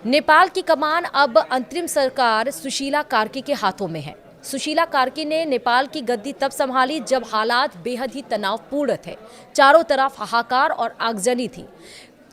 नेपाल की कमान अब अंतरिम सरकार सुशीला कार्की के हाथों में है। सुशीला कार्की ने नेपाल की गद्दी तब संभाली जब हालात बेहद ही तनावपूर्ण थे। चारों तरफ हाहाकार और आगजनी थी।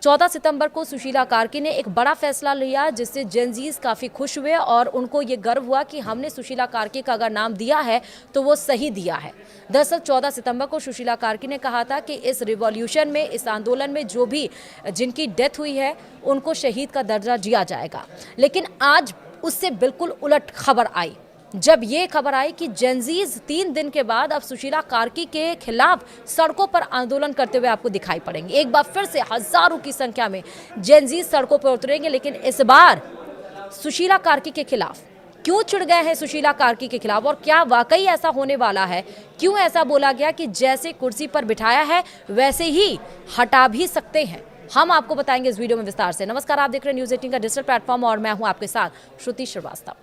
14 सितंबर को सुशीला कार्की ने एक बड़ा फैसला लिया जिससे जेनजीज काफ़ी खुश हुए और उनको ये गर्व हुआ कि हमने सुशीला कार्की का अगर नाम दिया है तो वो सही दिया है। दरअसल 14 सितंबर को सुशीला कार्की ने कहा था कि इस रिवॉल्यूशन में, इस आंदोलन में जो भी जिनकी डेथ हुई है उनको शहीद का दर्जा दिया जाएगा। लेकिन आज उससे बिल्कुल उलट खबर आई जब ये खबर आई कि जेनजीज 3 दिन के बाद अब सुशीला कार्की के खिलाफ सड़कों पर आंदोलन करते हुए आपको दिखाई पड़ेंगे। एक बार फिर से हजारों की संख्या में जेनजीज सड़कों पर उतरेंगे, लेकिन इस बार सुशीला कार्की के खिलाफ। क्यों चिढ़ गए हैं सुशीला कार्की के खिलाफ और क्या वाकई ऐसा होने वाला है? क्यों ऐसा बोला गया कि जैसे कुर्सी पर बिठाया है वैसे ही हटा भी सकते हैं? हम आपको बताएंगे इस वीडियो में विस्तार से। नमस्कार, आप देख रहे हैं न्यूज़ 18 का डिजिटल प्लेटफॉर्म और मैं हूं आपके साथ श्रुति श्रीवास्तव।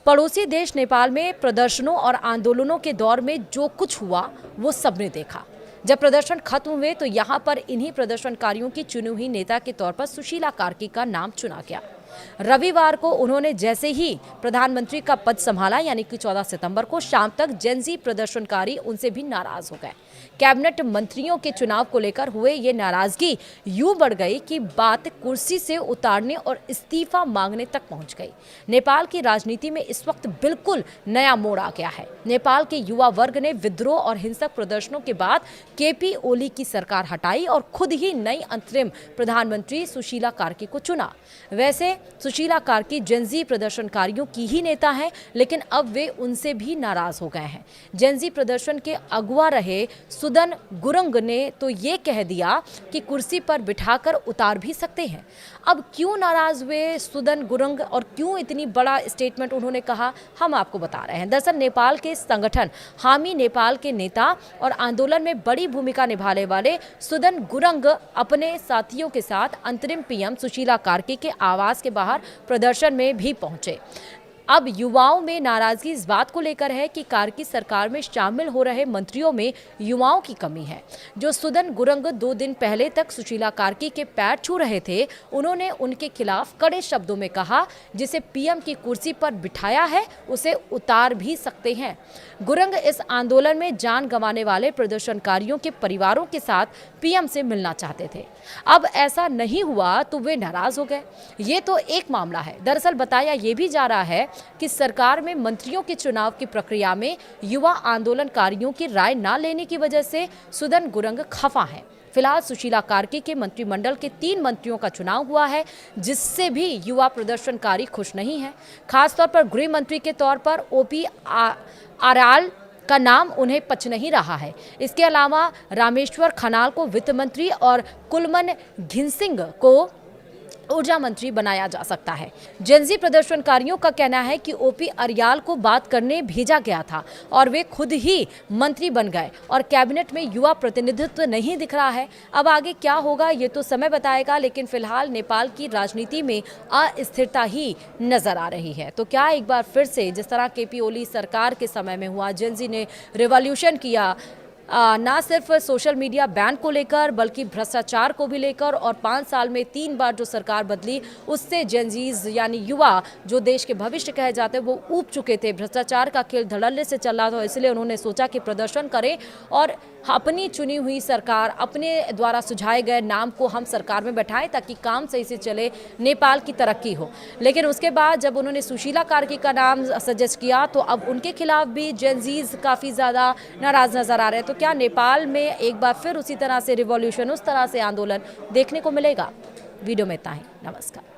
पड़ोसी देश नेपाल में प्रदर्शनों और आंदोलनों के दौर में जो कुछ हुआ वो सबने देखा। जब प्रदर्शन खत्म हुए तो यहाँ पर इन्हीं प्रदर्शनकारियों की चुनी हुई नेता के तौर पर सुशीला कार्की का नाम चुना गया। रविवार को उन्होंने जैसे ही प्रधानमंत्री का पद संभाला, यानी कि 14 सितंबर को शाम तक जेनजी प्रदर्शनकारी उनसे भी नाराज हो गए। कैबिनेट मंत्रियों के चुनाव को लेकर हुए ये नाराजगी यूं बढ़ गई कि बात कुर्सी से उतारने और इस्तीफा मांगने तक पहुंच गई। नेपाल की राजनीति में इस वक्त बिल्कुल नया मोड़ आ गया है। नेपाल के युवा वर्ग ने विद्रोह और हिंसक प्रदर्शनों के बाद केपी ओली की सरकार हटाई और खुद ही नई अंतरिम प्रधानमंत्री सुशीला कार्की को चुना। वैसे सुशीला कार्की जेनजी प्रदर्शनकारियों की ही नेता हैं, लेकिन अब वे उनसे भी नाराज हो गए हैं। जेनजी प्रदर्शन के अगुवा रहे सुदन गुरुंग ने तो ये कह दिया कि कुर्सी पर बिठाकर उतार भी सकते हैं। अब क्यों नाराज हुए सुदन गुरुंग और क्यों इतनी बड़ा स्टेटमेंट उन्होंने कहा, हम आपको बता रहे हैं। दरअसल नेपाल के संगठन हामी नेपाल के नेता और आंदोलन में बड़ी भूमिका निभाने वाले सुदन गुरुंग अपने साथियों के साथ अंतरिम पीएम सुशीला कार्की के आवास के बाहर प्रदर्शन में भी पहुंचे। अब युवाओं में नाराजगी इस बात को लेकर है कि कार्की सरकार में शामिल हो रहे मंत्रियों में युवाओं की कमी है। जो सुदन गुरुंग 2 दिन पहले तक सुशीला कार्की के पैर छू रहे थे, उन्होंने उनके खिलाफ कड़े शब्दों में कहा, जिसे पीएम की कुर्सी पर बिठाया है उसे उतार भी सकते हैं। गुरुंग इस आंदोलन में जान गंवाने वाले प्रदर्शनकारियों के परिवारों के साथ पीएम से मिलना चाहते थे। अब ऐसा नहीं हुआ तो वे नाराज हो गए। ये तो एक मामला है। दरअसल बताया ये भी जा रहा है कि सरकार में मंत्रियों के चुनाव की प्रक्रिया में युवा आंदोलनकारियों की राय न लेने की वजह से सुदन गुरुंग खफा हैं। फिलहाल सुशीला कार्की के मंत्रिमंडल के 3 मंत्रियों का चुनाव हुआ है, जिससे भी युवा प्रदर्शनकारी खुश नहीं है। खासतौर पर गृह मंत्री के तौर पर ओपी आराल का नाम उन्हें पच नहीं रहा है। इसके अलावा रामेश्वर खनाल को वित्त मंत्री और कुलमन घिनसिंग को ऊर्जा मंत्री बनाया जा सकता है। जेनजी प्रदर्शनकारियों का कहना है कि ओपी अरियाल को बात करने भेजा गया था और वे खुद ही मंत्री बन गए और कैबिनेट में युवा प्रतिनिधित्व नहीं दिख रहा है। अब आगे क्या होगा ये तो समय बताएगा, लेकिन फिलहाल नेपाल की राजनीति में अस्थिरता ही नजर आ रही है। तो क्या एक बार फिर से जिस तरह केपी ओली सरकार के समय में हुआ, जेनजी ने रिवॉल्यूशन किया, ना सिर्फ सोशल मीडिया बैन को लेकर बल्कि भ्रष्टाचार को भी लेकर, और 5 साल में 3 बार जो सरकार बदली उससे जेनजीज यानी युवा जो देश के भविष्य कहे जाते वो ऊब चुके थे। भ्रष्टाचार का खेल धड़ल्ले से चल रहा था, इसलिए उन्होंने सोचा कि प्रदर्शन करें और अपनी चुनी हुई सरकार, अपने द्वारा सुझाए गए नाम को हम सरकार में बैठाएं ताकि काम सही से चले, नेपाल की तरक्की हो। लेकिन उसके बाद जब उन्होंने सुशीला कार्की का नाम सजेस्ट किया तो अब उनके खिलाफ भी जेनजीज काफ़ी ज़्यादा नाराज नजर आ रहे हैं। तो क्या नेपाल में एक बार फिर उसी तरह से रिवॉल्यूशन, उस तरह से आंदोलन देखने को मिलेगा? वीडियो में इतना ही। नमस्कार।